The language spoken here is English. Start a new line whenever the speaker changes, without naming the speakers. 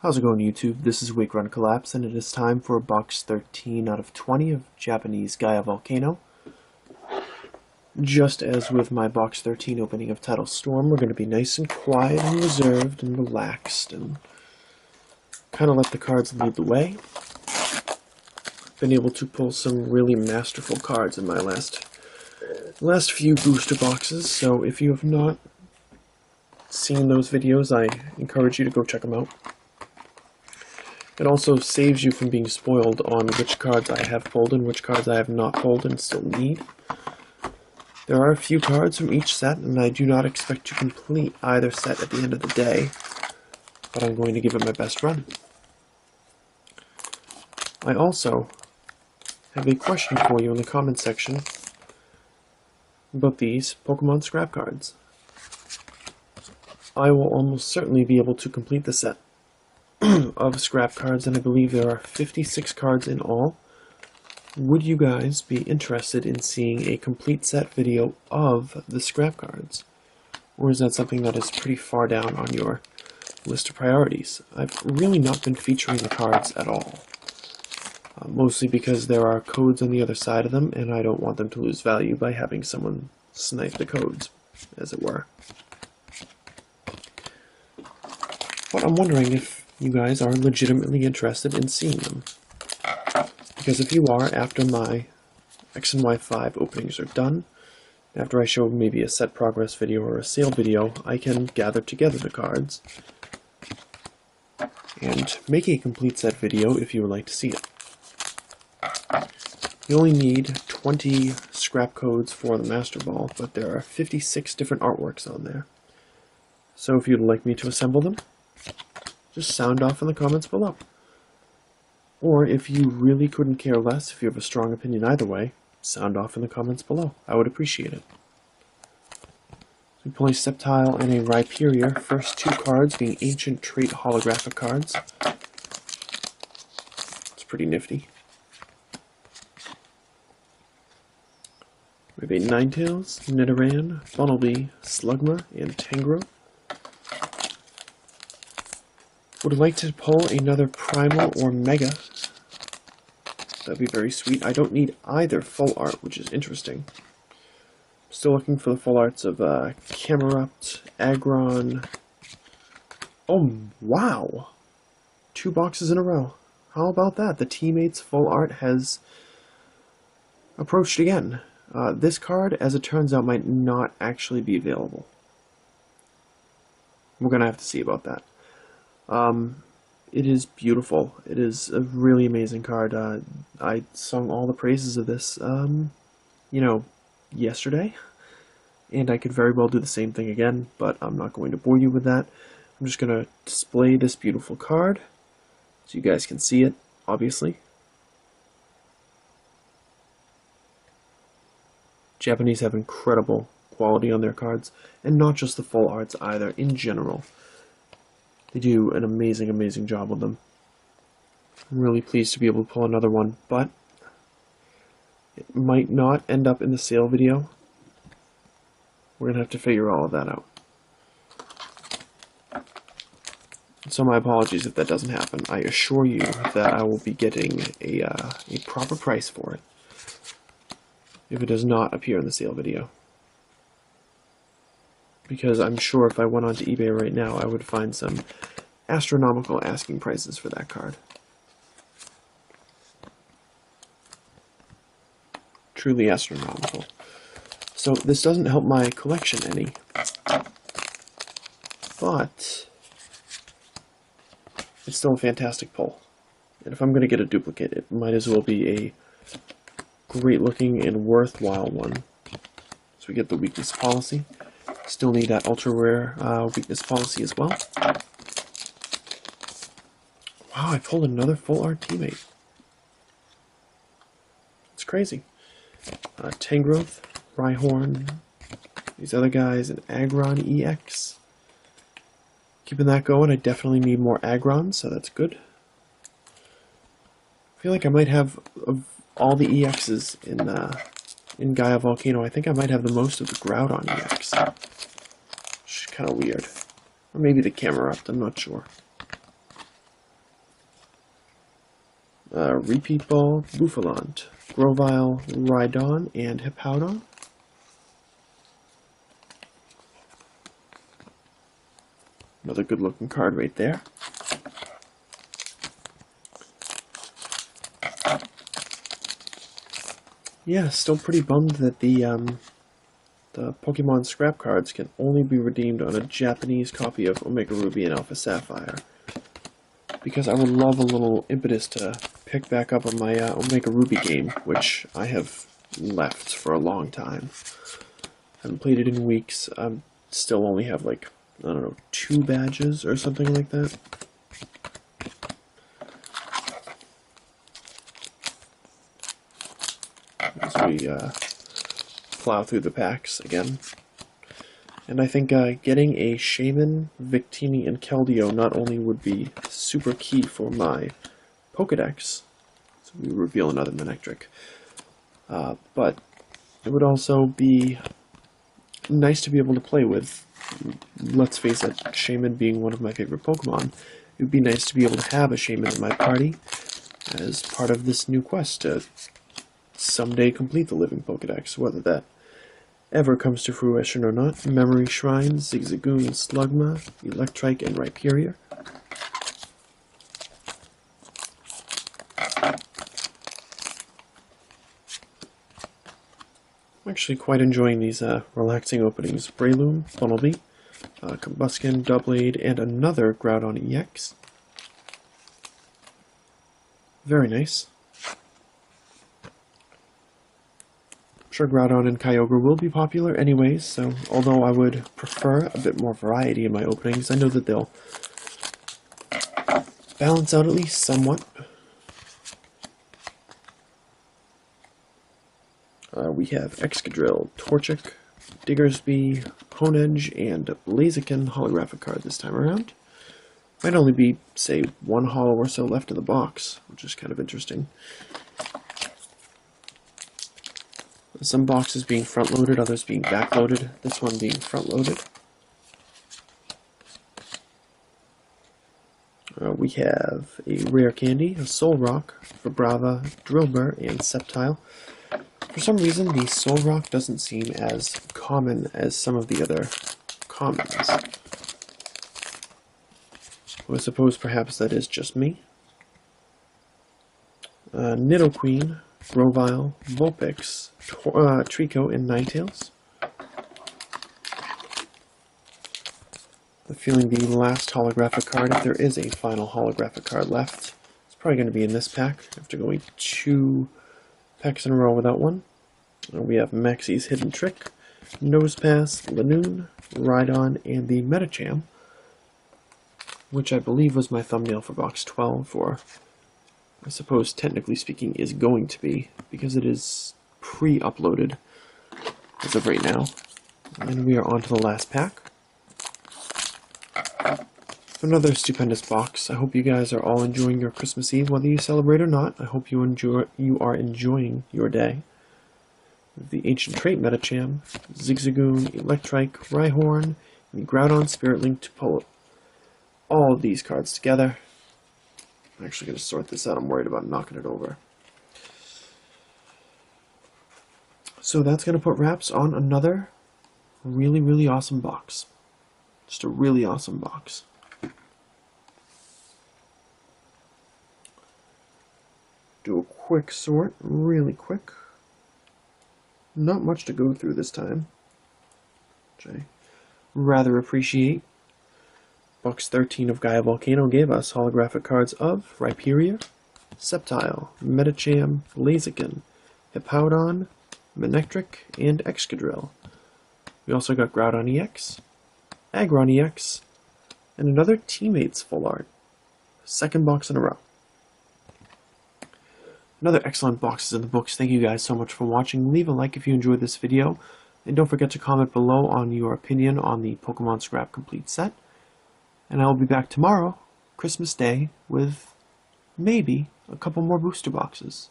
How's it going, YouTube? This is Wake Run Collapse, and it is time for box 13 out of 20 of Japanese Gaia Volcano. Just as with my box 13 opening of Tidal Storm, we're going to be nice and quiet and reserved and relaxed and kind of let the cards lead the way. Been able to pull some really masterful cards in my last few booster boxes, so if you have not seen those videos, I encourage you to go check them out. It also saves you from being spoiled on which cards I have pulled and which cards I have not pulled and still need. There are a few cards from each set, and I do not expect to complete either set at the end of the day, but I'm going to give it my best run. I also have a question for you in the comments section about these Pokemon scrap cards. I will almost certainly be able to complete the set of scrap cards, and I believe there are 56 cards in all. Would you guys be interested in seeing a complete set video of the scrap cards? Or is that something that is pretty far down on your list of priorities? I've really not been featuring the cards at all. Mostly because there are codes on the other side of them, and I don't want them to lose value by having someone snipe the codes, as it were. But I'm wondering if you guys are legitimately interested in seeing them. Because if you are, after my X and Y5 openings are done, after I show maybe a set progress video or a sale video, I can gather together the cards and make a complete set video if you would like to see it. You only need 20 scrap codes for the Master Ball, but there are 56 different artworks on there. So if you'd like me to assemble them, just sound off in the comments below. Or if you really couldn't care less, if you have a strong opinion either way, sound off in the comments below. I would appreciate it. So we pull a Sceptile and a Rhyperior, first two cards being Ancient Trait holographic cards. It's pretty nifty. We have a Ninetales, Nidoran, Bunnelby, Slugma, and Tangrowth. Would like to pull another Primal or Mega. That'd be very sweet. I don't need either full art, which is interesting. Still looking for the full arts of Camerupt, Aggron. Oh, wow! 2 boxes in a row. How about that? The Teammates full art has approached again. This card, as it turns out, might not actually be available. We're going to have to see about that. It is beautiful. It is a really amazing card. I sung all the praises of this, yesterday, and I could very well do the same thing again, but I'm not going to bore you with that. I'm just going to display this beautiful card so you guys can see it, obviously. Japanese have incredible quality on their cards, and not just the full arts either, in general. They do an amazing, amazing job with them. I'm really pleased to be able to pull another one, but it might not end up in the sale video. We're going to have to figure all of that out. So my apologies if that doesn't happen. I assure you that I will be getting a proper price for it if it does not appear in the sale video. Because I'm sure if I went onto eBay right now, I would find some astronomical asking prices for that card. Truly astronomical. So this doesn't help my collection any, but it's still a fantastic pull. And if I'm going to get a duplicate, it might as well be a great looking and worthwhile one. So we get the weakness policy. Still need that ultra rare weakness policy as well. Wow, I pulled another full art teammate. It's crazy. Tangrowth, Rhyhorn, these other guys, and Aggron EX. Keeping that going. I definitely need more Aggron, so that's good. I feel like I might have, of all the EXs in Gaia Volcano, I think I might have the most of the Groudon EX. Which is kind of weird. Or maybe the Camerupt, I'm not sure. Repeat Ball, Buffalant, Grovyle, Rhydon, and Hippowdon. Another good looking card right there. Yeah, still pretty bummed that the Pokemon scrap cards can only be redeemed on a Japanese copy of Omega Ruby and Alpha Sapphire. Because I would love a little impetus to pick back up on my Omega Ruby game, which I have left for a long time. I haven't played it in weeks. I still only have, like, I don't know, 2 badges or something like that. As we plow through the packs again. And I think getting a Shaman, Victini, and Keldeo not only would be super key for my Pokedex, so we reveal another Manectric, but it would also be nice to be able to play with. Let's face it, Shaman being one of my favorite Pokemon, it would be nice to be able to have a Shaman in my party as part of this new quest to someday complete the living Pokedex, whether that ever comes to fruition or not. Memory Shrine, Zigzagoon, Slugma, Electrike, and Rhyperior. I'm actually quite enjoying these relaxing openings. Breloom, Funnelby, Combuskin, Doublade, and another Groudon EX. Very nice. I'm sure Groudon and Kyogre will be popular anyways, so although I would prefer a bit more variety in my openings, I know that they'll balance out at least somewhat. We have Excadrill, Torchic, Diggersby, Honedge, and Blaziken holographic card this time around. Might only be, say, 1 holo or so left in the box, which is kind of interesting. Some boxes being front-loaded, others being back-loaded, this one being front-loaded. We have a Rare Candy, a Solrock, Vibrava, Drillbur, and Sceptile. For some reason, the Solrock doesn't seem as common as some of the other commons. I suppose perhaps that is just me. Nidoqueen, Grovyle, Vulpix, Trico, and Ninetales. I'm feeling the last holographic card, if there is a final holographic card left, it's probably going to be in this pack, after going 2 packs in a row without one. We have Maxie's Hidden Trick, Nosepass, Lanoon, Rhydon, and the Medicham, which I believe was my thumbnail for box 12, or I suppose technically speaking is going to be, because it is pre-uploaded as of right now. And we are on to the last pack. Another stupendous box. I hope you guys are all enjoying your Christmas Eve, whether you celebrate or not. I hope you are enjoying your day. The Ancient Trait Medicham, Zigzagoon, Electrike, Rhyhorn, and Groudon Spirit Link to pull all of these cards together. I'm actually going to sort this out. I'm worried about knocking it over. So that's going to put wraps on another really, really awesome box. Just a really awesome box. Do a quick sort, really quick. Not much to go through this time, which I rather appreciate. Box 13 of Gaia Volcano gave us holographic cards of Rhyperior, Sceptile, Medicham, Blaziken, Hippowdon, Manectric, and Excadrill. We also got Groudon EX, Aggron EX, and another Teammates Full Art. Second box in a row. Another excellent boxes in the books. Thank you guys so much for watching. Leave a like if you enjoyed this video, and don't forget to comment below on your opinion on the Pokemon Scrap Complete set. And I will be back tomorrow, Christmas Day, with maybe a couple more booster boxes.